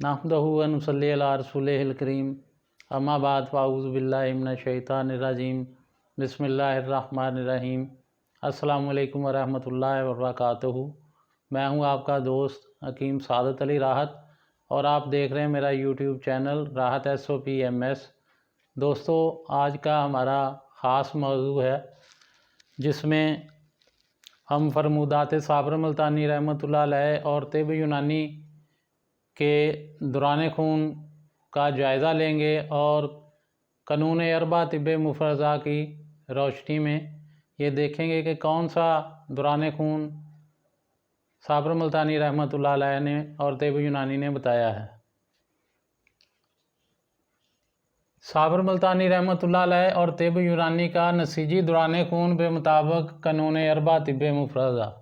नहमदहु व नुसल्ली अला रसूलिहिल करीम अम्मा बाद फ़ाऊज़ु बिल्लाहि मिनश शैतानिर रजीम बिस्मिल्लाहिर रहमानिर रहीम। अस्सलामु अलैकुम व रहमतुल्लाहि व बरकातुहू। मैं हूं आपका दोस्त हकीम सादत अली राहत और आप देख रहे हैं मेरा यूट्यूब चैनल राहत SOPMS। दोस्तों, आज का हमारा ख़ास मौजू है जिसमें हम फरमूदात साबर मुल्तानी रहमतुल्लाह अलैह और तिब यूनानी के दौरान खून का जायज़ा लेंगे और कानून अरबा तिब मुफरज़ा की रोशनी में ये देखेंगे कि कौन सा दौरान खून साबर मुल्तानी रहमतुल्लाह अलैह ने और तिब यूनानी ने बताया है। साबर मुल्तानी रहमतुल्लाह अलैह और तिब यूनानी का नसीजी दौरान खून के मुताबिक कानून अरबा तिब मुफरज़ा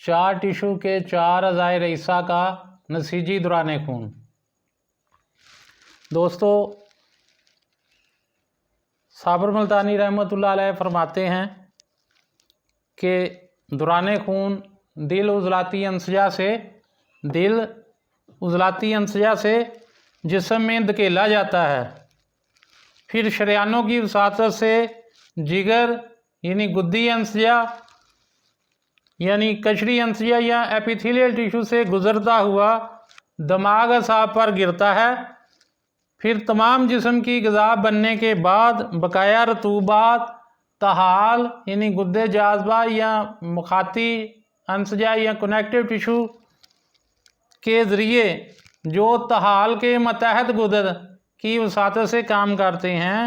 4 टिशू के 4 अज़ाए रईसा का नसीजी दौरान खून। दोस्तों, साबर मुल्तानी रहमतुल्लाह अलैह फरमाते हैं कि दौरान खून दिल उज़लाती अंसजा से जिस्म में धकेला जाता है, फिर शरियानों की वसातत से जिगर यानी गुद्दी अंसजा यानी कचरी अंसजा या एपिथेलियल टिश्यू से गुजरता हुआ दिमाग असाब पर गिरता है। फिर तमाम जिस्म की ग़िज़ा बनने के बाद बकाया रतूबात तहाल यानी गुद्दे जाज़बा या मुखाती अंसजा या कनेक्टिव टिश्यू के ज़रिए जो तहाल के मतहत गुदद की वसातत से काम करते हैं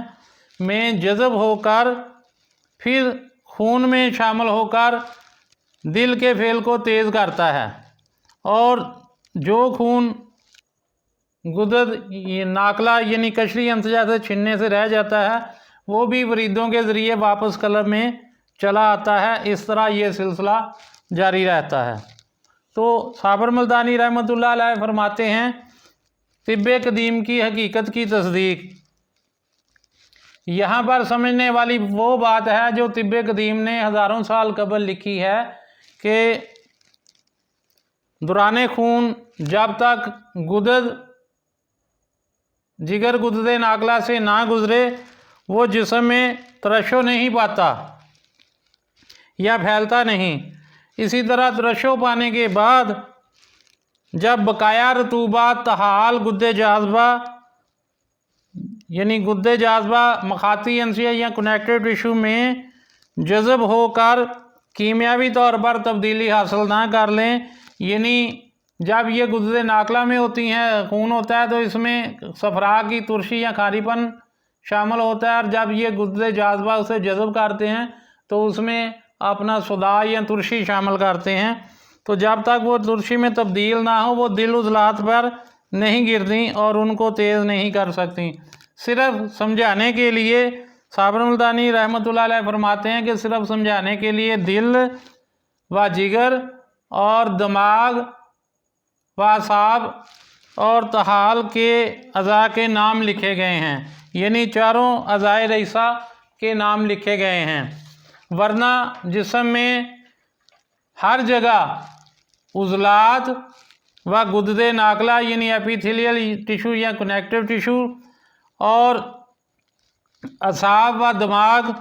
में जज़ब होकर फिर खून में शामिल होकर दिल के फेल को तेज़ करता है और जो खून गुदद नाकला यानी कचरी अंसजा से छिनने से रह जाता है वो भी वरीदों के ज़रिए वापस कलब में चला आता है। इस तरह ये सिलसिला जारी रहता है। तो साबर मुल्तानी रहमतुल्लाह अलैह फरमाते हैं, तिब्ब कदीम की हकीकत की तस्दीक। यहाँ पर समझने वाली वो बात है जो तिब्ब कदीम ने हज़ारों साल कबल लिखी है कि दौरान खून जब तक गुदद जिगर गुददे नाकला से ना गुजरे वो जिस्म में तरशो नहीं पाता या फैलता नहीं। इसी तरह तरशो पाने के बाद जब बकाया रतूबात तहाल गुद्दे जाज़बा यानी गुद्दे जाज़बा मखाती अंसिया या कनेक्टिव टिश्यू में जज़ब होकर कीमियावी तौर पर तब्दीली हासिल ना कर लें, यानी जब ये गुद्दे नाकला में होती हैं खून होता है तो इसमें सफरा की तुरशी या खारीपन शामिल होता है और जब ये गुद्दे जाज़बा उसे जज़ब करते हैं तो उसमें अपना सुदा या तुरशी शामिल करते हैं। तो जब तक वो तुरशी में तब्दील ना हो वो दिल उज़लात पर नहीं गिरती और उनको तेज़ नहीं कर सकती। सिर्फ समझाने के लिए साबर मुल्तानी रहमतुल्लाह अलैह फरमाते हैं कि सिर्फ समझाने के लिए दिल व जिगर और दिमाग व असाब और तहाल के अज़ा के नाम लिखे गए हैं, यानी चारों अज़ाए रईसा के नाम लिखे गए हैं। वरना जिस्म में हर जगह उज़लात व गुद्दे नाकला यानी एपिथेलियल टिश्यू या कनेक्टिव टिश्यू और असाब व दिमाग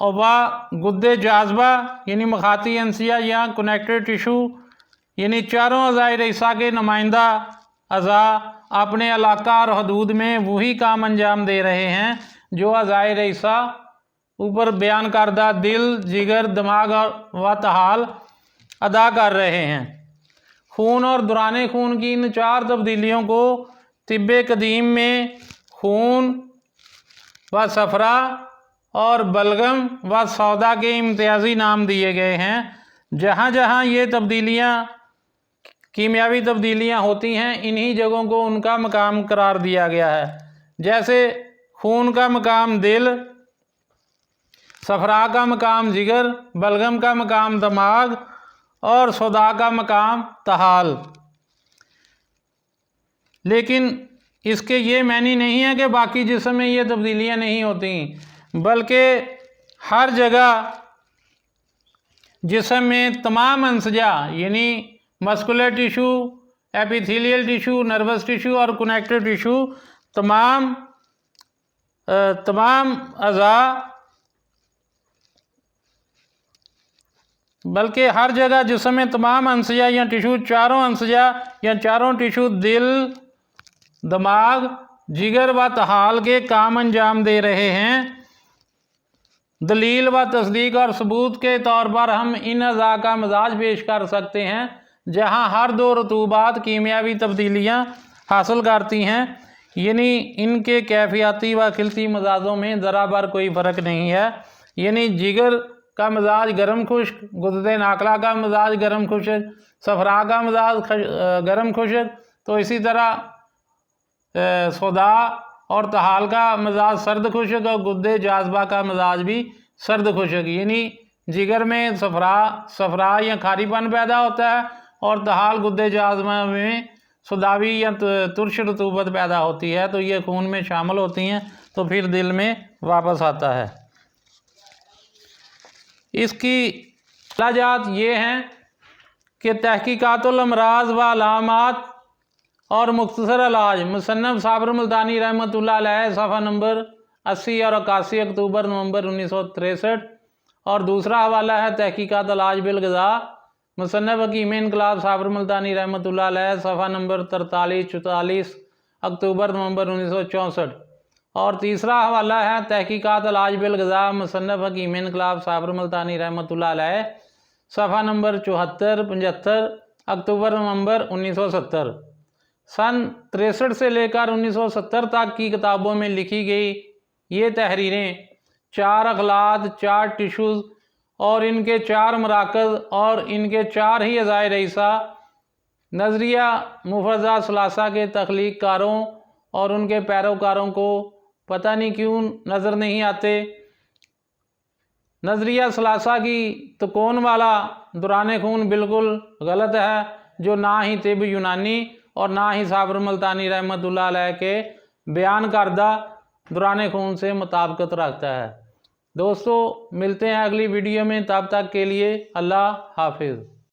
और व गुद्दे जाज़बा यानी मखाती अंसिया या कनेक्टिव टिश्यू यानी चारों अज़ाए रईसा के नुमाइंदा अज़ा अपने इलाका और हदूद में वही काम अंजाम दे रहे हैं जो अज़ाए रईसा ऊपर बयान करदा दिल जिगर दिमाग और व तहाल अदा कर रहे हैं। खून और दौरान खून की इन 4 तब्दीलियों को तिब्ब कदीम में खून व सफरा और बलगम व सौदा के इम्तियाजी नाम दिए गए हैं। जहाँ जहाँ ये तब्दीलियाँ कीमियावी तब्दीलियाँ होती हैं इन्हीं जगहों को उनका मकाम करार दिया गया है। जैसे खून का मकाम दिल, सफरा का मकाम जिगर, बलगम का मकाम दिमाग और सौदा का मकाम तहाल। लेकिन इसके ये मानी नहीं है कि बाकी जिस्म में ये तब्दीलियाँ नहीं होती, बल्कि हर जगह जिस्म में तमाम अंसजा यानी muscular tissue, epithelial tissue, nervous tissue और कनेक्टिव टिश्यू तमाम अज़ा, बल्कि हर जगह जिस्म में तमाम अंसजा या टिश्यू, चारों अंसजा या चारों टिश्यू दिल, दिमाग, जिगर व तहाल के काम अंजाम दे रहे हैं। दलील व तस्दीक और सबूत के तौर पर हम इन अज़ा का मिजाज पेश कर सकते हैं जहाँ हर दो रतूबात कीमियावी तब्दीलियाँ हासिल करती हैं, यानी इनके कैफियाती व खिलती मिजाजों में ज़रा बर कोई फ़र्क नहीं है। यानी जिगर का मिजाज गर्म खुश्क, गुर्दे नाकला का मिजाज गर्म खुश्क, सफरा का मिजाज गर्म खुश्क, तो इसी तरह सौदा और तहाल का मिजाज सर्द खुश्क और गुर्दे जाज़बा का मिजाज भी सर्द खुश्क। यानी जिगर में सफरा या खारीपन पैदा होता है और तहाल गुर्दे जाज़बा में सौदावी या तुर्श रतूबत पैदा होती है, तो ये खून में शामिल होती हैं तो फिर दिल में वापस आता है। इसकी इलाजात ये हैं कि तहकीकातुल अमराज व अलामात और मुख्तसर इलाज, मुसन्नफ़ साबिर मुल्तानी रहमतुल्लाह अलैह, सफ़ा नंबर 80 और 81, अक्टूबर नवंबर 1963। और दूसरा हवाला है तहकीकात इलाज बिल ग़िज़ा, मुसन्नफ़ हकीम इनकलाब साबिर मुल्तानी रहमतुल्लाह अलैह, सफ़ा नंबर 43-44, अक्टूबर नवंबर 1964। और तीसरा हवाला है तहकीकात इलाज बिल ग़िज़ा, मुसन्नफ़ हकीम इनकलाब साबिर मुल्तानी रहमतुल्लाह अलैह, सफ़ा नंबर 74-75, अक्टूबर नवंबर 1970। सन 63 से लेकर 1970 तक की किताबों में लिखी गई ये तहरीरें 4 अखलात, 4 टिश्यूज़ और इनके 4 मराकज़ और इनके 4 ही अज़ाए रईसा, नज़रिया मुफ़रज़ा सलासा के तख्लीक कारों और उनके पैरोकारों को पता नहीं क्यों नज़र नहीं आते। नज़रिया सलासा की तकोन वाला दौरान खून बिल्कुल गलत है, जो ना ही तिब यूनानी और ना ही साबिर मुल्तानी रहमतुल्लाह अलैह के बयान करदा दौरान खून से मुताबिकत रखता है। दोस्तों मिलते हैं अगली वीडियो में, तब तक के लिए अल्लाह हाफिज़।